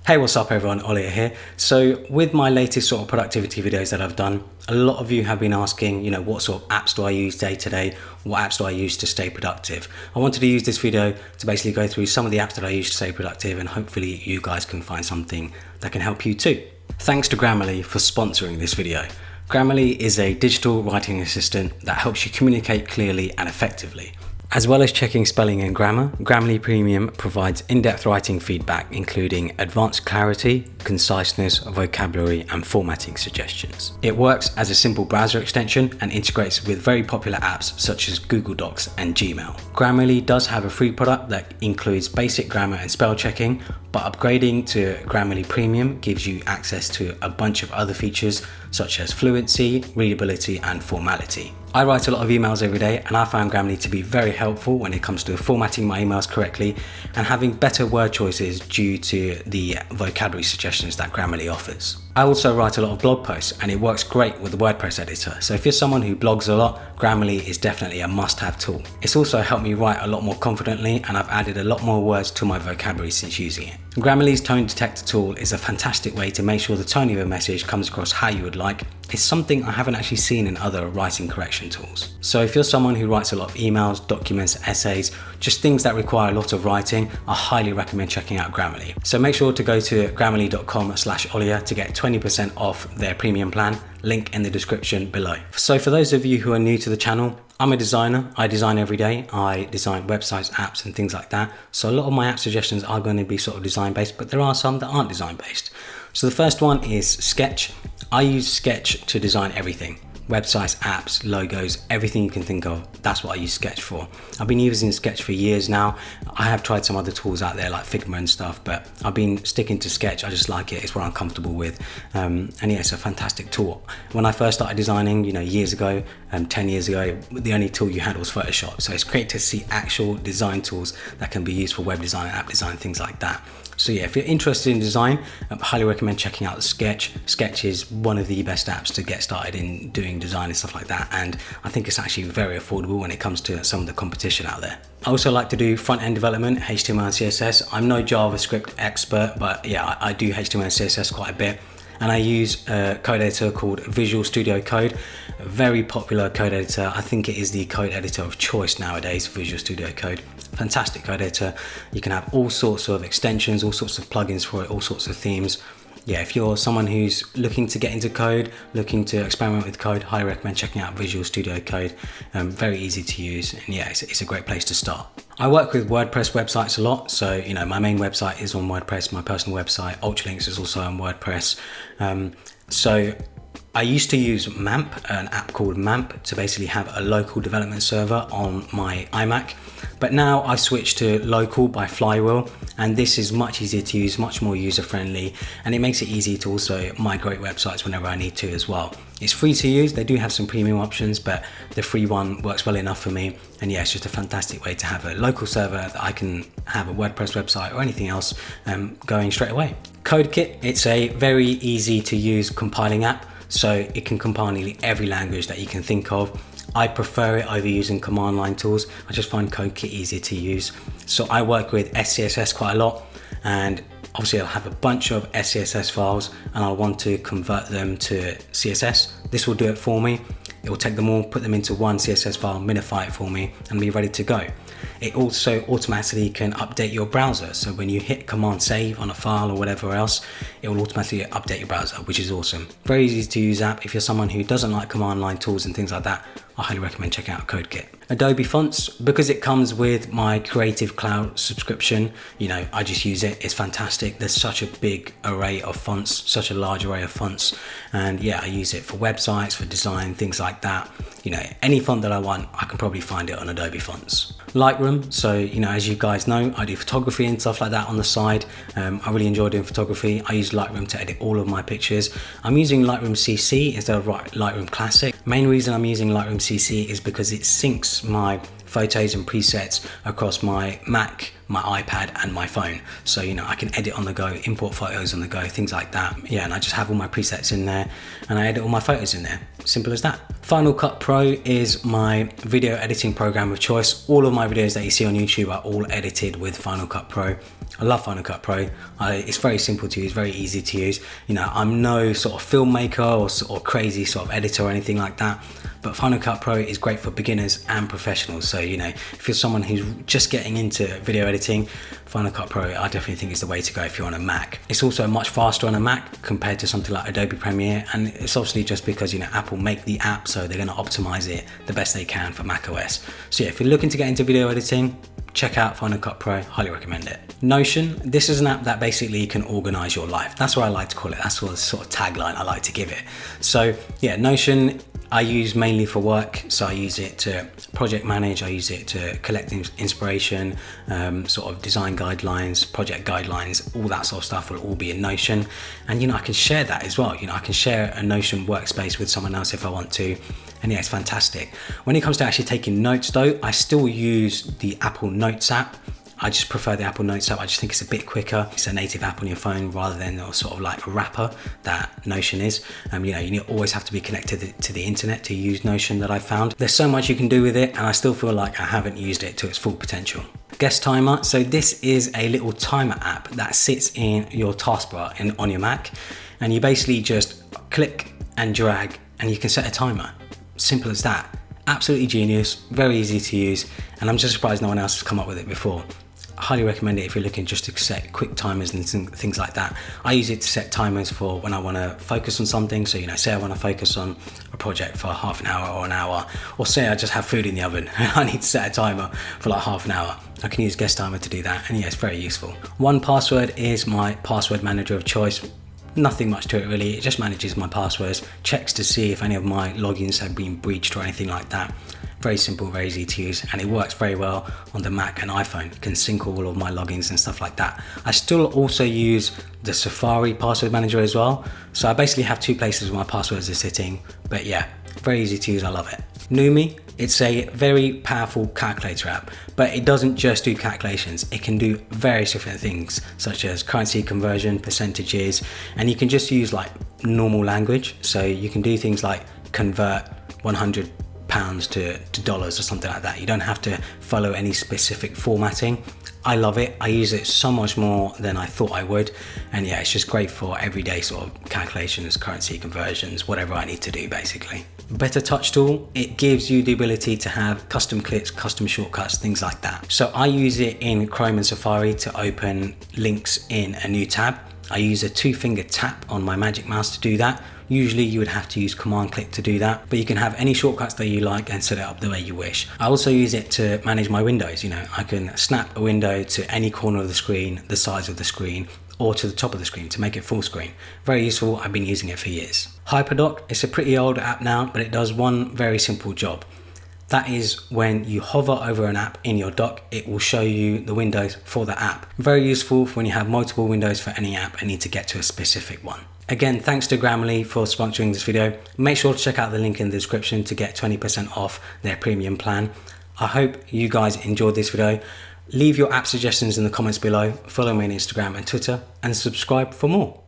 Hey, what's up everyone, Ollie here. So with my latest sort of productivity videos that I've done, a lot of you have been asking, what sort of apps do I use day to day? What apps do I use to stay productive? I wanted to use this video to basically go through some of the apps that I use to stay productive, and hopefully you guys can find something that can help you too. Thanks to Grammarly for sponsoring this video. Grammarly is a digital writing assistant that helps you communicate clearly and effectively. As well as checking spelling and grammar, Grammarly Premium provides in-depth writing feedback, including advanced clarity, conciseness, vocabulary, and formatting suggestions. It works as a simple browser extension and integrates with very popular apps such as Google Docs and Gmail. Grammarly does have a free product that includes basic grammar and spell checking, but upgrading to Grammarly Premium gives you access to a bunch of other features such as fluency, readability, and formality. I write a lot of emails every day, and I found Grammarly to be very helpful when it comes to formatting my emails correctly and having better word choices due to the vocabulary suggestions that Grammarly offers. I also write a lot of blog posts, and it works great with the WordPress editor. So if you're someone who blogs a lot, Grammarly is definitely a must-have tool. It's also helped me write a lot more confidently, and I've added a lot more words to my vocabulary since using it. Grammarly's tone detector tool is a fantastic way to make sure the tone of your message comes across how you would like. It's something I haven't actually seen in other writing correction tools. So if you're someone who writes a lot of emails, documents, essays, just things that require a lot of writing, I highly recommend checking out Grammarly. So make sure to go to grammarly.com/Olia to get 20% off their premium plan, link in the description below. So for those of you who are new to the channel, I'm a designer. I design every day. I design websites, apps, and things like that. So a lot of my app suggestions are going to be sort of design based, but there are some that aren't design based. So the first one is Sketch. I use Sketch to design everything. Websites, apps, logos, everything you can think of. That's what I use Sketch for. I've been using Sketch for years now. I have tried some other tools out there like Figma and stuff, but I've been sticking to Sketch. I just like it. It's what I'm comfortable with. And yeah, it's a fantastic tool. When I first started designing, years ago, 10 years ago, the only tool you had was Photoshop. So it's great to see actual design tools that can be used for web design, app design, things like that. So yeah, if you're interested in design, I highly recommend checking out Sketch. Sketch is one of the best apps to get started in doing design and stuff like that. And I think it's actually very affordable when it comes to some of the competition out there. I also like to do front-end development, HTML and CSS. I'm no JavaScript expert, but yeah, I do HTML and CSS quite a bit. And I use a code editor called Visual Studio Code, a very popular code editor. I think it is the code editor of choice nowadays, Visual Studio Code. Fantastic code editor. You can have all sorts of extensions, all sorts of plugins for it, all sorts of themes. Yeah, if you're someone who's looking to get into code, looking to experiment with code, highly recommend checking out Visual Studio Code. Very easy to use, and yeah, it's a great place to start. I work with WordPress websites a lot, so my main website is on WordPress, my personal website, Ultralinks is also on WordPress. So I used to use MAMP, an app called MAMP, to basically have a local development server on my iMac. But now I've switched to Local by FLYWHEEL, and this is much easier to use, much more user-friendly, and it makes it easy to also migrate websites whenever I need to as well. It's free to use. They do have some premium options, but the free one works well enough for me. And yeah, it's just a fantastic way to have a local server that I can have a WordPress website or anything else going straight away. CODEKIT, it's a very easy to use compiling app. So it can compile nearly every language that you can think of. I prefer it over using command line tools. I just find CODEKIT easier to use. So I work with SCSS quite a lot, and obviously I'll have a bunch of SCSS files and I'll want to convert them to CSS. This will do it for me. It will take them all, put them into one CSS file, minify it for me, and be ready to go. It also automatically can update your browser. So when you hit Command Save on a file or whatever else, it will automatically update your browser, which is awesome. Very easy to use app. If you're someone who doesn't like command line tools and things like that, I highly recommend checking out CODEKIT. Adobe fonts, because it comes with my Creative Cloud subscription, I just use it. It's fantastic. There's such a big array of fonts, such a large array of fonts. And yeah, I use it for websites, for design, things like that. Any font that I want, I can probably find it on Adobe fonts. Lightroom, so as you guys know, I do photography and stuff like that on the side. I really enjoy doing photography. I use Lightroom to edit all of my pictures. I'm using Lightroom CC instead of Lightroom Classic. Main reason I'm using Lightroom CC is because it syncs my photos and presets across my Mac, my iPad and my phone. So, you know, I can edit on the go, import photos on the go, things like that. Yeah, and I just have all my presets in there and I edit all my photos in there. Simple as that. Final Cut Pro is my video editing program of choice. All of my videos that you see on YouTube are all edited with Final Cut Pro. I love Final Cut Pro. It's very simple to use, very easy to use. You know, I'm no sort of filmmaker or crazy sort of editor or anything like that, but Final Cut Pro is great for beginners and professionals. So, you know, if you're someone who's just getting into video editing, Final Cut Pro, I definitely think is the way to go if you're on a Mac. It's also much faster on a Mac compared to something like Adobe Premiere, and it's obviously just because, you know, Apple make the app, so they're going to optimize it the best they can for Mac OS. So yeah, if you're looking to get into video editing, check out Final Cut Pro, highly recommend it. Notion, this is an app that basically can organize your life. That's what I like to call it. That's what the sort of tagline I like to give it. So yeah, Notion I use mainly for work. So I use it to project manage, I use it to collect inspiration, sort of design guidelines, project guidelines, all that sort of stuff will all be in Notion. And you know, I can share that as well. You know, I can share a Notion workspace with someone else if I want to. And yeah, it's fantastic. When it comes to actually taking notes though, I still use the Apple Notes app. I just prefer the Apple Notes app. I just think it's a bit quicker. It's a native app on your phone rather than sort of like a wrapper that Notion is. You know, you always have to be connected to the internet to use Notion, that I found. There's so much you can do with it, and I still feel like I haven't used it to its full potential. GESTIMER. So this is a little timer app that sits in your taskbar on your Mac, and you basically just click and drag and you can set a timer. Simple as that. Absolutely genius, very easy to use, and I'm just surprised no one else has come up with it before. I highly recommend it if you're looking just to set quick timers and things like that. I use it to set timers for when I want to focus on something. So, you know, say I want to focus on a project for half an hour or an hour, or say I just have food in the oven and I need to set a timer for like half an hour. I can use GESTIMER to do that, and yeah, it's very useful. 1Password is my password manager of choice. Nothing much to it really, it just manages my passwords, checks to see if any of my logins have been breached or anything like that. Very simple, very easy to use, and it works very well on the Mac and iPhone. It can sync all of my logins and stuff like that. I still also use the Safari password manager as well. So I basically have two places where my passwords are sitting, but yeah, very easy to use, I love it. NUMI, it's a very powerful calculator app, but it doesn't just do calculations. It can do various different things, such as currency conversion, percentages, and you can just use like normal language. So you can do things like convert 100 pounds to dollars or something like that. You don't have to follow any specific formatting. I love it. I use it so much more than I thought I would. And yeah, it's just great for everyday sort of calculations, currency conversions, whatever I need to do basically. Better Touch tool, it gives you the ability to have custom clips, custom shortcuts, things like that. So I use it in Chrome and Safari to open links in a new tab. I use a 2-finger tap on my magic mouse to do that. Usually you would have to use command click to do that, but you can have any shortcuts that you like and set it up the way you wish. I also use it to manage my windows. You know, I can snap a window to any corner of the screen, the size of the screen, or to the top of the screen to make it full screen. Very useful, I've been using it for years. HYPERDOCK, it's a pretty old app now, but it does one very simple job. That is when you hover over an app in your dock, it will show you the windows for the app. Very useful for when you have multiple windows for any app and need to get to a specific one. Again, thanks to Grammarly for sponsoring this video. Make sure to check out the link in the description to get 20% off their premium plan. I hope you guys enjoyed this video. Leave your app suggestions in the comments below, follow me on Instagram and Twitter, and subscribe for more.